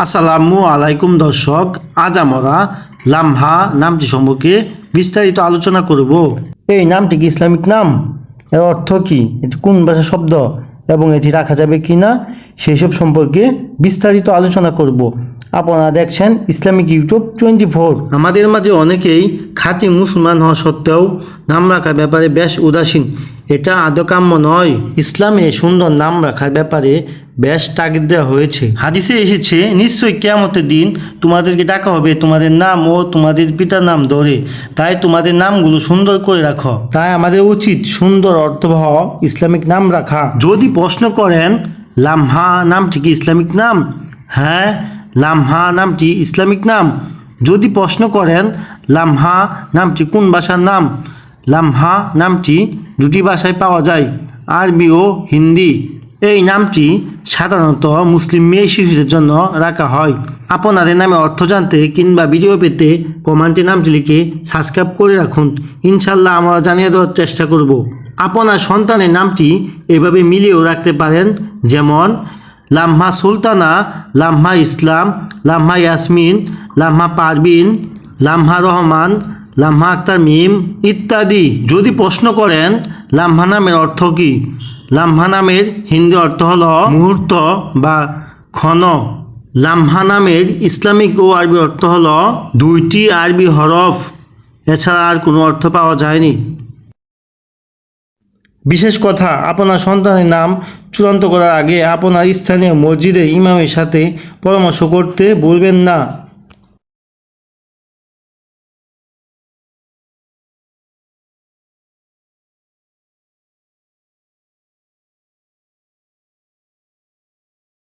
আসসালামু আলাইকুম দর্শক, আজ আমরা লামহা নামটি সম্পর্কে বিস্তারিত আলোচনা করব। এই নামটি কি ইসলামিক নাম? এর অর্থ কি? এটি কোন ভাষার শব্দ এবং এটি রাখা যাবে কি না সেই সব সম্পর্কে বিস্তারিত আলোচনা করব। আপনারা দেখছেন ইসলামিক ইউটিউব 24। আমাদের মাঝে অনেকেই খাঁটি মুসলমান হওয়া সত্ত্বেও নাম রাখার ব্যাপারে বেশ উদাসীন। এটা আদৌ কাম্য নয়। ইসলামে সুন্দর নাম রাখার ব্যাপারে বেশ তাগিদ দেওয়া হয়েছে। হাদিসে এসেছে, নিশ্চয়ই কিয়ামতের দিন তোমাদেরকে ডাকা হবে তোমাদের নাম ও তোমাদের পিতার নাম ধরে, তাই তোমাদের নামগুলো সুন্দর করে রাখো। তাই আমাদের উচিত সুন্দর অর্থবহ ইসলামিক নাম রাখা। যদি প্রশ্ন করেন লামহা নামটি কি ইসলামিক নাম? হ্যাঁ, লামহা নামটি ইসলামিক নাম। যদি প্রশ্ন করেন লামহা নামটি কোন ভাষার নাম? লামহা নামটি দুটি ভাষায় পাওয়া যায়, আরবি ও হিন্দি। এই নামটি সাধারণত মুসলিম মেয়ে শিশুদের জন্য রাখা হয়। আপনাদের নামে অর্থ জানতে কিংবা ভিডিও পেতে কমেন্টে নামটি লিখে সাবস্ক্রাইব করে রাখুন। ইনশাল্লাহ আমরা জানিয়ে দেওয়ার চেষ্টা করব। আপনার সন্তানের নামটি এভাবে মিলিয়েও রাখতে পারেন, যেমন লামহা সুলতানা, লামহা ইসলাম, লামহা ইয়াসমিন, লামহা পারবিন, লামহা রহমান, লামহা আক্তার মিম ইত্যাদি। যদি প্রশ্ন করেন লামহা নামের অর্থ কি? লামহা নামের হিন্দি অর্থ হল মুহূর্ত বা ক্ষণ। লামহা নামের ইসলামিক ও আরবি অর্থ হল দুইটি আরবি হরফ, এছাড়া আর কোনো অর্থ পাওয়া যায়নি। বিশেষ কথা, আপনার সন্তানের নাম চূড়ান্ত করার আগে আপনার স্থানীয় মসজিদের ইমামের সাথে পরামর্শ করতে ভুলবেন না।